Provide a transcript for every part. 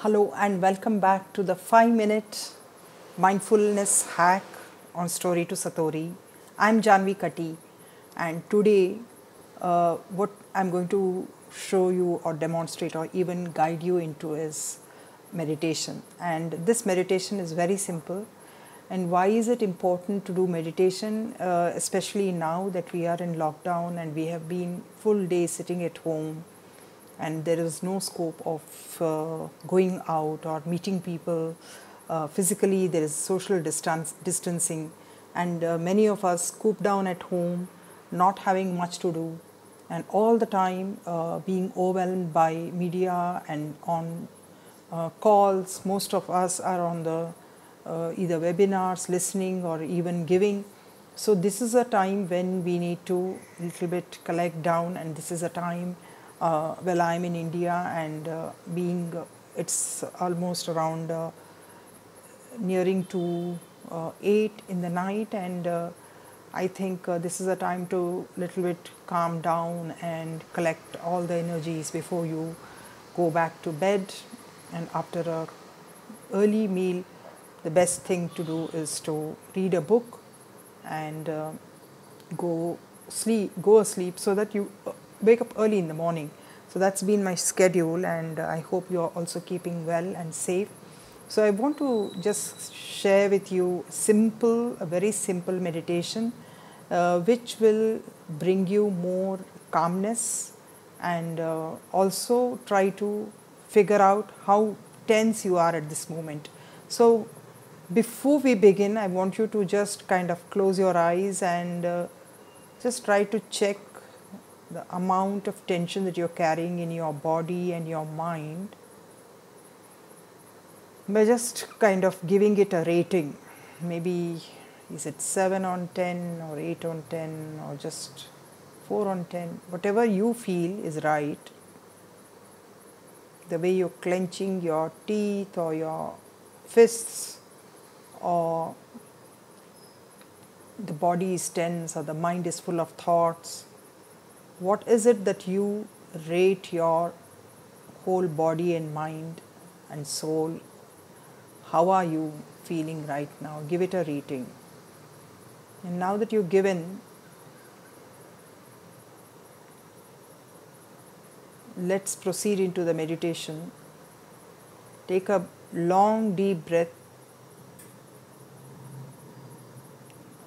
Hello and welcome back to the 5-minute mindfulness hack on Story to Satori. I'm Janvi Kati, and today, what I'm going to show you or demonstrate or even guide you into is meditation. And this meditation is very simple. And why is it important to do meditation, especially now that we are in lockdown and we have been full day sitting at home? And there is no scope of going out or meeting people physically. There is social distancing, and many of us cooped down at home, not having much to do, and all the time being overwhelmed by media and on calls. Most of us are on the either webinars, listening, or even giving. So this is a time when we need to little bit collect down, and this is a time well, I'm in India, and being it's almost around nearing to 8 in the night, and I think this is a time to little bit calm down and collect all the energies before you go back to bed. And after a early meal, the best thing to do is to read a book and go go asleep so that you wake up early in the morning. So that's been my schedule, and I hope you're also keeping well and safe. So I want to just share with you a very simple meditation, which will bring you more calmness, and also try to figure out how tense you are at this moment. So before we begin, I want you to just kind of close your eyes and just try to check the amount of tension that you're carrying in your body and your mind by just kind of giving it a rating. Maybe is it 7 on 10 or 8 on 10 or just 4 on 10, whatever you feel is right. The way you're clenching your teeth or your fists, or the body is tense or the mind is full of thoughts. What is it that you rate your whole body and mind and soul? How are you feeling right now? Give it a rating. And now that you've given, let's proceed into the meditation. Take a long deep breath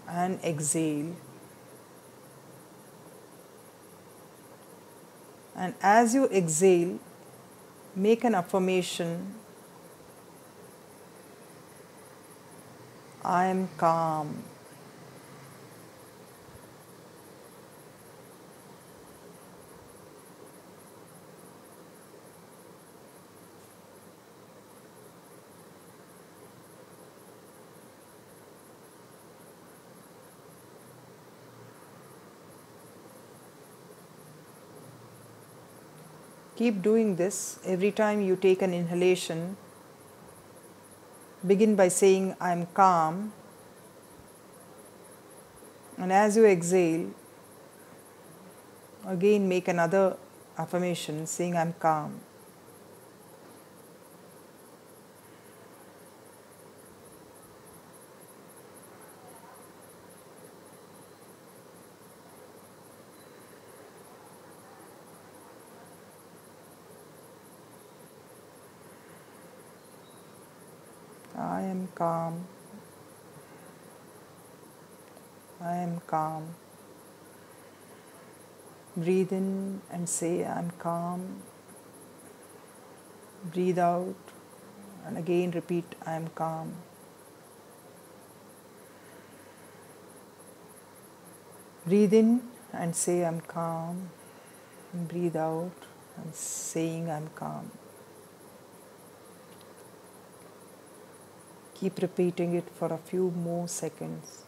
and exhale. And as you exhale, make an affirmation: I am calm. Keep doing this. Every time you take an inhalation, begin by saying, I am calm. And as you exhale, again make another affirmation saying, I am calm. I am calm. I am calm. Breathe in and say, I am calm. Breathe out and again repeat, I am calm. Breathe in and say, I am calm. And breathe out and saying, I am calm. Keep repeating it for a few more seconds.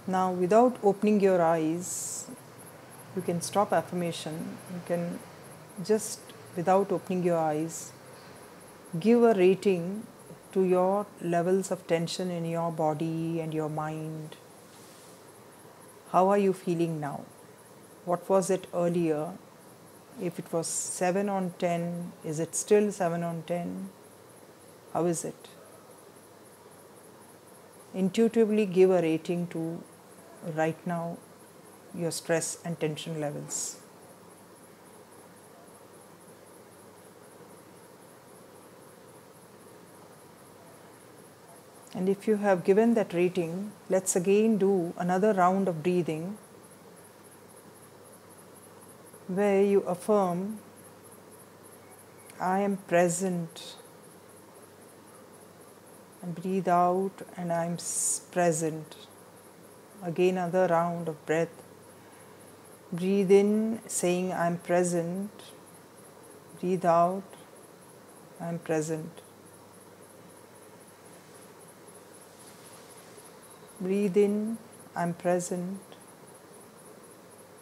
Now, without opening your eyes, you can stop affirmation. You can just, without opening your eyes, give a rating to your levels of tension in your body and your mind. How are you feeling now? What was it earlier? If it was 7 on 10, is it still 7 on 10? How is it? Intuitively give a rating to right now your stress and tension levels. And if you have given that rating, let's again do another round of breathing where you affirm, I am present, and breathe out, and I am present. Again, another round of breath. Breathe in, saying I am present. Breathe out, I am present. Breathe in, I am present.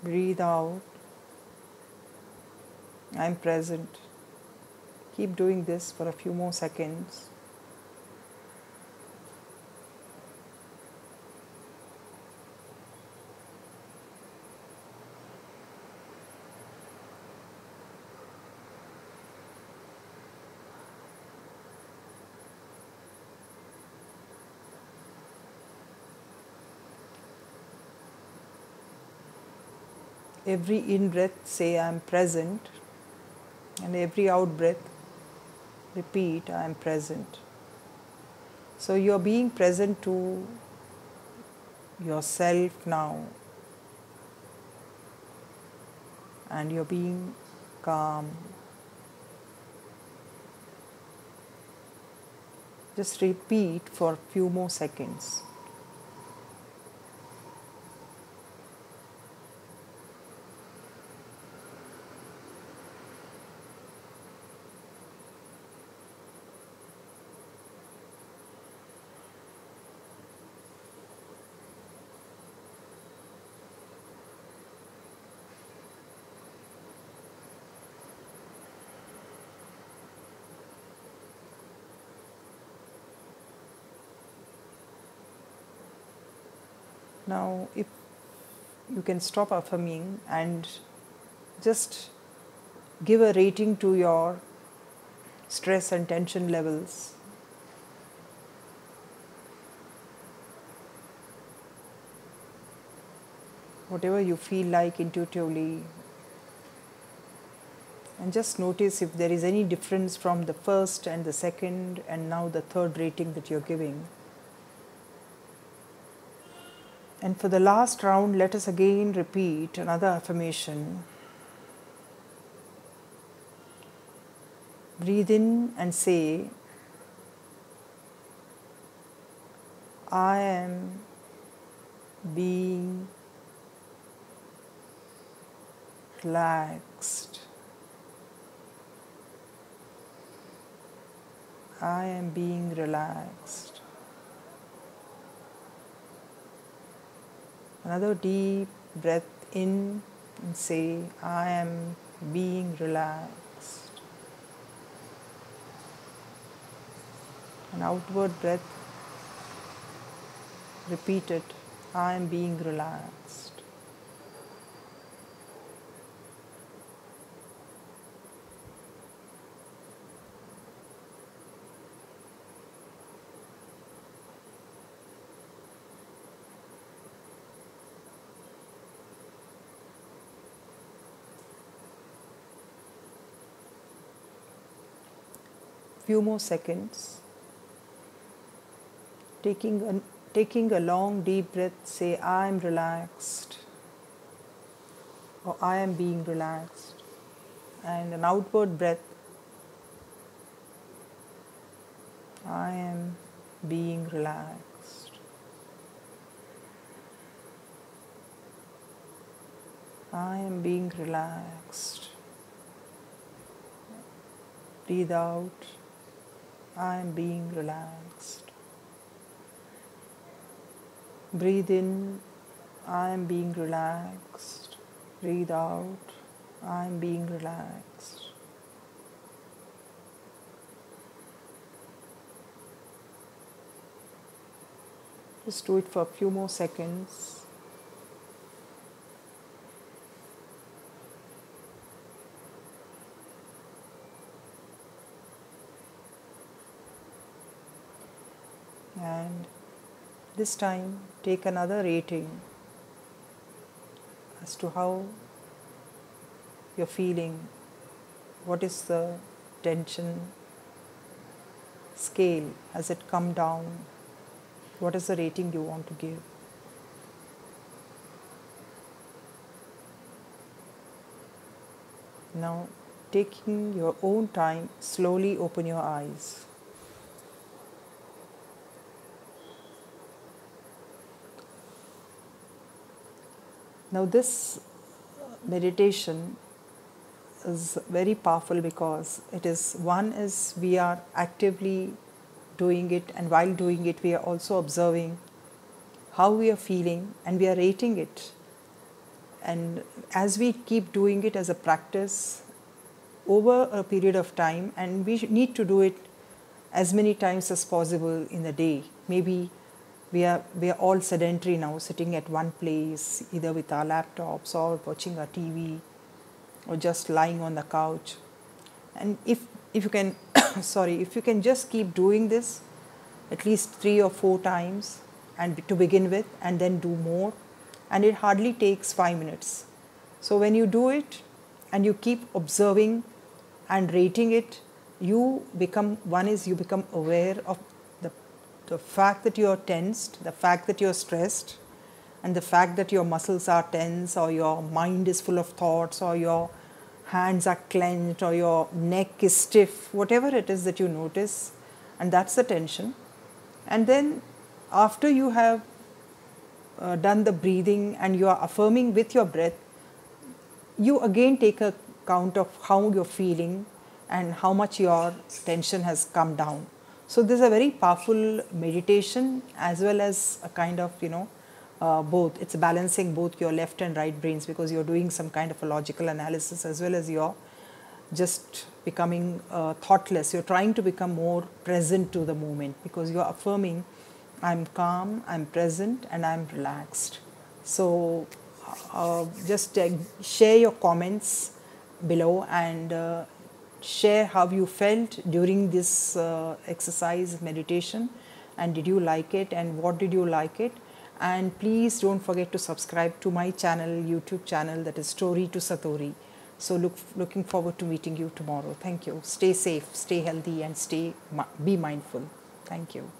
Breathe out, I am present. Keep doing this for a few more seconds. Every in breath, say I am present, and every out breath, repeat I am present. So you are being present to yourself now, and you're being calm. Just repeat for a few more seconds. Now, if you can stop affirming and just give a rating to your stress and tension levels. Whatever you feel like intuitively. And just notice if there is any difference from the first and the second and now the third rating that you're giving. And for the last round, let us again repeat another affirmation. Breathe in and say, I am being relaxed. I am being relaxed. Another deep breath in and say, I am being relaxed. An outward breath, repeat it, I am being relaxed. Few more seconds. Taking a long deep breath, say I am relaxed or I am being relaxed. And an outward breath, I am being relaxed. I am being relaxed. Breathe out. I am being relaxed. Breathe in. I am being relaxed. Breathe out. I'm being relaxed. Just do it for a few more seconds. And this time, take another rating as to how you're feeling. What is the tension scale? Has it come down? What is the rating you want to give? Now, taking your own time, slowly open your eyes. Now, this meditation is very powerful because it is, one is we are actively doing it, and while doing it we are also observing how we are feeling and we are rating it. And as we keep doing it as a practice over a period of time, and we need to do it as many times as possible in a day. Maybe we are all sedentary now, sitting at one place, either with our laptops or watching our TV or just lying on the couch. And if you can if you can just keep doing this at least 3 or 4 times, and to begin with, and then do more, and it hardly takes 5 minutes. So when you do it and you keep observing and rating it, you become aware of the fact that you are tensed, the fact that you are stressed, and the fact that your muscles are tense, or your mind is full of thoughts, or your hands are clenched, or your neck is stiff, whatever it is that you notice, and that's the tension. And then after you have done the breathing and you are affirming with your breath, you again take a count of how you're feeling and how much your tension has come down. So this is a very powerful meditation, as well as a kind of, both. It's balancing both your left and right brains, because you're doing some kind of a logical analysis, as well as you're just becoming thoughtless. You're trying to become more present to the moment, because you're affirming, I'm calm, I'm present, and I'm relaxed. So just share your comments below, and share how you felt during this exercise meditation, and did you like it, and what did you like it. And please don't forget to subscribe to my channel, YouTube channel, that is Story to Satori. So looking forward to meeting you tomorrow. Thank you. Stay safe, stay healthy, and be mindful. Thank you.